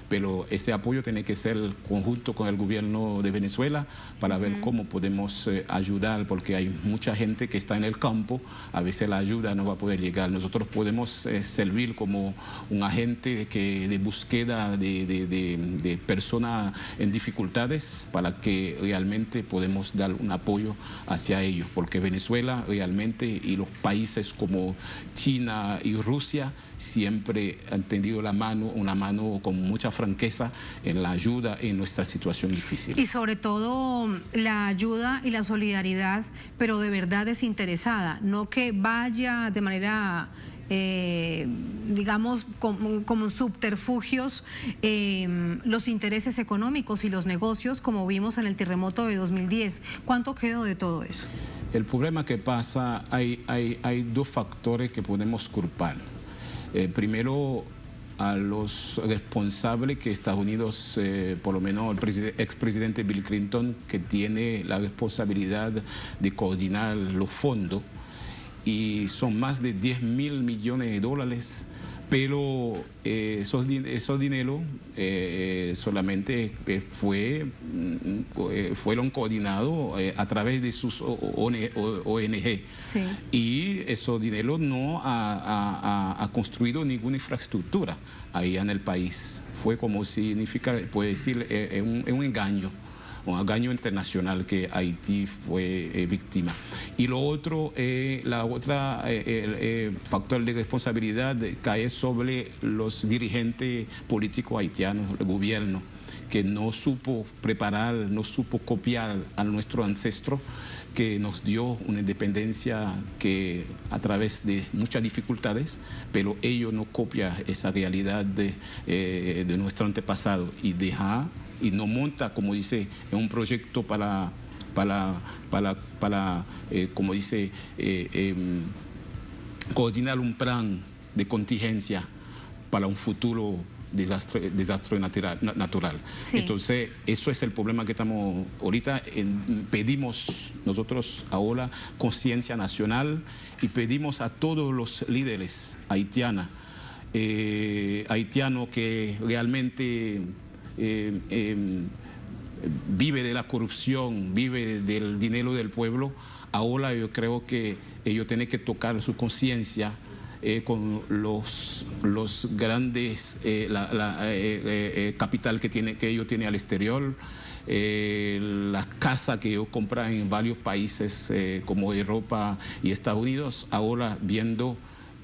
Pero ese apoyo tiene que ser conjunto con el gobierno de Venezuela para ver cómo podemos ayudar, porque hay mucha gente que está en el campo, a veces la ayuda no va a poder llegar. Nosotros podemos servir como un agente de búsqueda de personas en dificultades para que realmente podemos dar un apoyo hacia ellos, porque Venezuela realmente y los países como China y Rusia siempre han tendido una mano con mucha franqueza en la ayuda en nuestra situación difícil. Y sobre todo la ayuda y la solidaridad, pero de verdad desinteresada, no que vaya de manera, digamos, como subterfugios los intereses económicos y los negocios, como vimos en el terremoto de 2010. ¿Cuánto quedó de todo eso? El problema que pasa, hay 2 factores que podemos culpar. Primero, a los responsables que Estados Unidos, por lo menos el expresidente Bill Clinton, que tiene la responsabilidad de coordinar los fondos, y son más de $10.000 millones, pero esos dineros solamente fueron coordinados a través de sus ONG. Sí. Y esos dineros no ha construido ninguna infraestructura ahí en el país. Fue como significa, puede decir, un engaño. un daño internacional que Haití fue víctima. Y lo otro, la otra factor de responsabilidad cae sobre los dirigentes políticos haitianos, el gobierno, que no supo preparar, no supo copiar a nuestro ancestro, que nos dio una independencia que a través de muchas dificultades, pero ellos no copian esa realidad de nuestro antepasado y deja y no monta, como dice, un proyecto para como dice, coordinar un plan de contingencia para un futuro desastre natural. Sí. Entonces, eso es el problema que estamos ahorita. Pedimos nosotros ahora conciencia nacional y pedimos a todos los líderes haitianos que realmente vive de la corrupción, vive del dinero del pueblo. Ahora yo creo que ellos tienen que tocar su conciencia con los grandes capital que ellos tienen al exterior, las casas que ellos compran en varios países como Europa y Estados Unidos, ahora viendo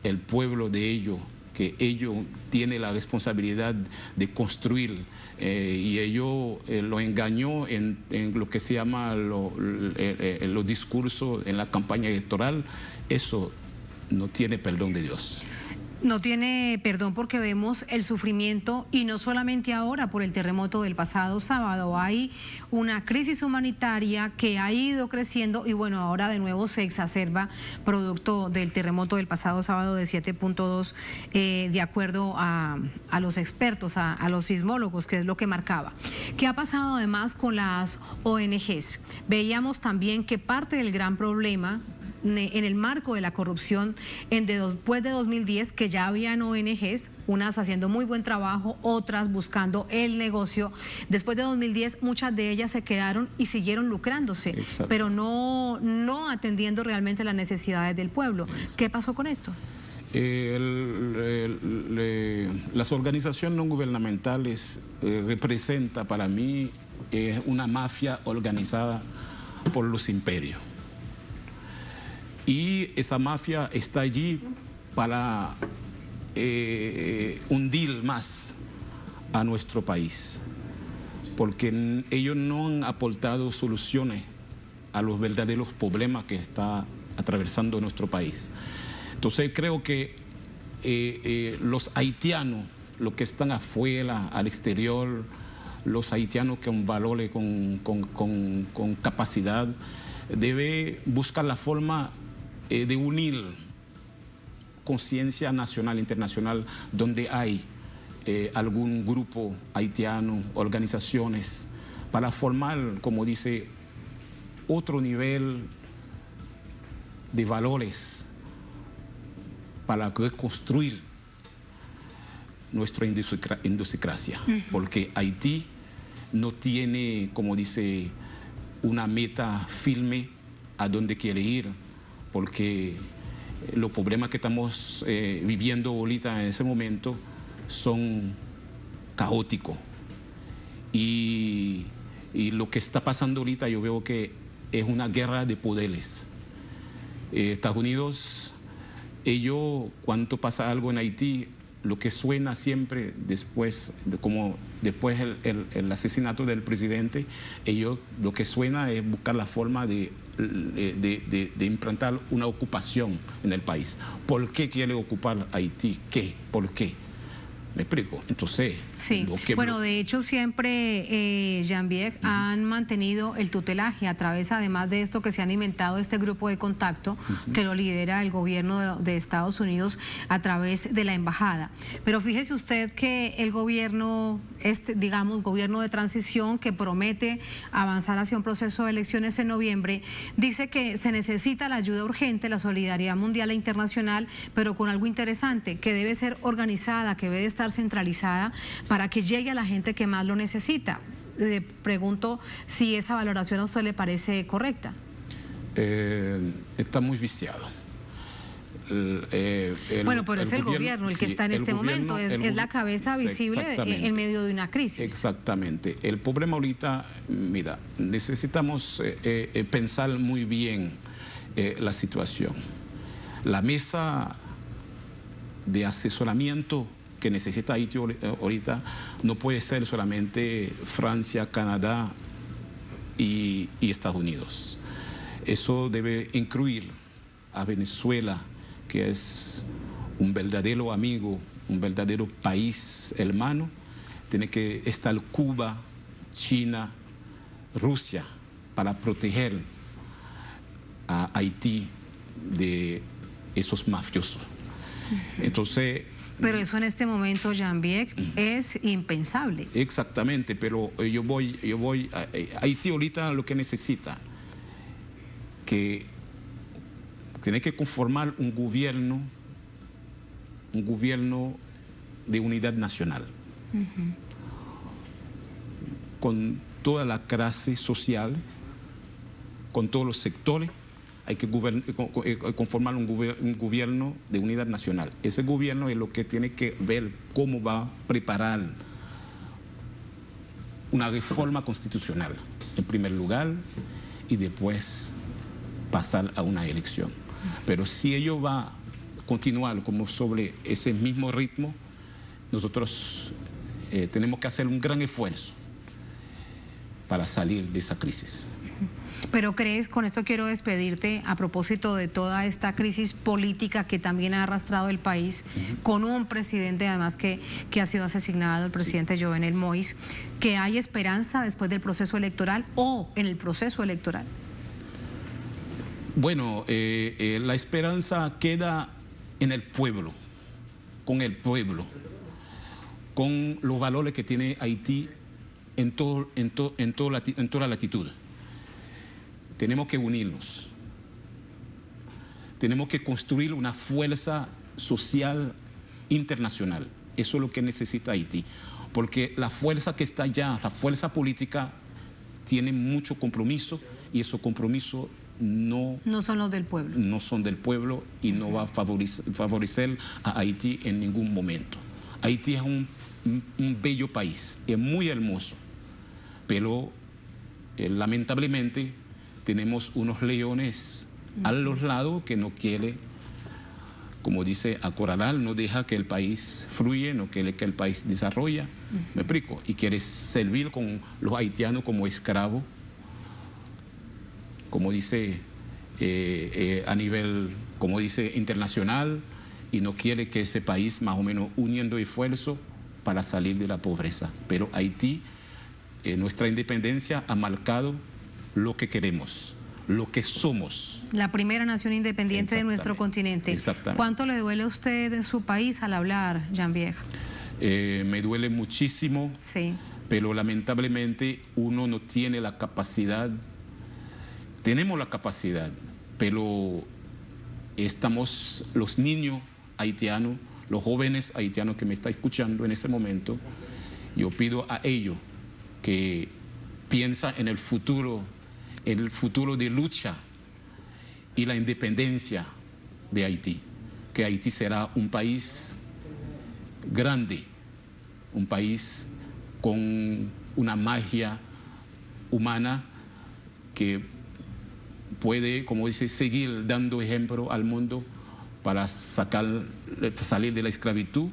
el pueblo de ellos, que ellos tienen la responsabilidad de construir y ellos lo engañó en lo que se llama los discursos en la campaña electoral. Eso no tiene perdón de Dios. No tiene perdón porque vemos el sufrimiento y no solamente ahora por el terremoto del pasado sábado. Hay una crisis humanitaria que ha ido creciendo y bueno, ahora de nuevo se exacerba producto del terremoto del pasado sábado de 7.2 de acuerdo a los expertos, a los sismólogos, que es lo que marcaba. ¿Qué ha pasado además con las ONGs? Veíamos también que parte del gran problema en el marco de la corrupción después de 2010, que ya habían ONGs, unas haciendo muy buen trabajo, otras buscando el negocio. Después de 2010 muchas de ellas se quedaron y siguieron lucrándose. Exacto. Pero no atendiendo realmente las necesidades del pueblo. Exacto. ¿Qué pasó con esto? Las organizaciones no gubernamentales representan para mí una mafia organizada por los imperios. Y esa mafia está allí para hundir más a nuestro país, porque ellos no han aportado soluciones a los verdaderos problemas que está atravesando nuestro país. Entonces creo que los haitianos, los que están afuera, al exterior, los haitianos con valores, con capacidad, deben buscar la forma de unir conciencia nacional e internacional donde hay algún grupo haitiano, organizaciones, para formar, como dice, otro nivel de valores para reconstruir nuestra idiosincrasia. Porque Haití no tiene, como dice, una meta firme a dónde quiere ir, porque los problemas que estamos viviendo ahorita en ese momento son caóticos. Y lo que está pasando ahorita yo veo que es una guerra de poderes. Estados Unidos, ellos, cuando pasa algo en Haití, lo que suena siempre después, después el asesinato del presidente, ellos lo que suena es buscar la forma de implantar una ocupación en el país. ¿Por qué quiere ocupar Haití? ¿Qué? ¿Por qué? ¿Me explico? Entonces, sí. Bueno, de hecho siempre, Jean-Pierre, han mantenido el tutelaje a través, además de esto, que se han inventado este grupo de contacto que lo lidera el gobierno de Estados Unidos a través de la embajada. Pero fíjese usted que el gobierno, digamos, gobierno de transición que promete avanzar hacia un proceso de elecciones en noviembre, dice que se necesita la ayuda urgente, la solidaridad mundial e internacional, pero con algo interesante, que debe ser organizada, que debe estar centralizada para que llegue a la gente que más lo necesita. Pregunto si esa valoración a usted le parece correcta. Está muy viciado. bueno, pero es el gobierno el que está en este momento, es la cabeza visible en medio de una crisis. Exactamente. El problema ahorita, mira, necesitamos pensar muy bien la situación. La mesa de asesoramiento que necesita Haití ahorita no puede ser solamente Francia, Canadá y Estados Unidos. Eso debe incluir a Venezuela, que es un verdadero amigo, un verdadero país hermano. Tiene que estar Cuba, China, Rusia, para proteger a Haití de esos mafiosos. Entonces... Pero eso en este momento, Jean-Pierre, es impensable. Exactamente, pero yo voy Haití ahorita lo que necesita, que tiene que conformar un gobierno de unidad nacional, con toda la clase social, con todos los sectores. Hay que conformar un gobierno de unidad nacional. Ese gobierno es lo que tiene que ver cómo va a preparar una reforma constitucional, en primer lugar, y después pasar a una elección. Pero si ello va a continuar como sobre ese mismo ritmo, nosotros tenemos que hacer un gran esfuerzo para salir de esa crisis. Pero crees, con esto quiero despedirte, a propósito de toda esta crisis política que también ha arrastrado el país, con un presidente además que ha sido asesinado, el presidente Jovenel Moïse, que hay esperanza después del proceso electoral o en el proceso electoral. Bueno, la esperanza queda en el pueblo, con los valores que tiene Haití en toda latitud. Tenemos que unirnos, tenemos que construir una fuerza social internacional. Eso es lo que necesita Haití, porque la fuerza que está allá, la fuerza política, tiene mucho compromiso y esos compromisos no son los del pueblo. No son del pueblo y no va a favorecer a Haití en ningún momento. Haití es un bello país, es muy hermoso, pero lamentablemente tenemos unos leones a los lados que no quiere, como dice, acorralar, no deja que el país fluya, no quiere que el país desarrolle, me explico, y quiere servir con los haitianos como esclavos, como dice a nivel, como dice, internacional, y no quiere que ese país más o menos uniendo esfuerzos para salir de la pobreza. Pero Haití, nuestra independencia ha marcado lo que queremos, lo que somos. La primera nación independiente de nuestro continente. Exactamente. ¿Cuánto le duele a usted de su país al hablar, Jean-Pierre? Me duele muchísimo, sí, pero lamentablemente uno no tiene la capacidad. Tenemos la capacidad, pero estamos, los niños haitianos, los jóvenes haitianos que me están escuchando en ese momento, yo pido a ellos que piensen en el futuro de lucha y la independencia de Haití, que Haití será un país grande, un país con una magia humana que puede, como dice, seguir dando ejemplo al mundo para salir de la esclavitud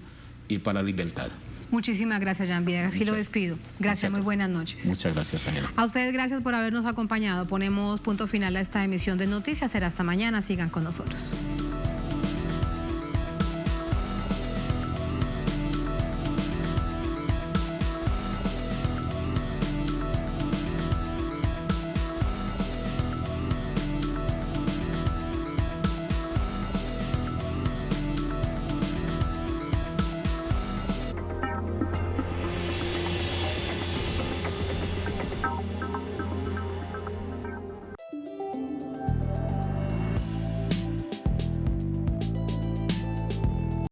y para la libertad. Muchísimas gracias, Jean-Pierre. Así lo despido. Gracias, muy buenas noches. Muchas gracias, Ángela. A ustedes gracias por habernos acompañado. Ponemos punto final a esta emisión de noticias. Será hasta mañana. Sigan con nosotros.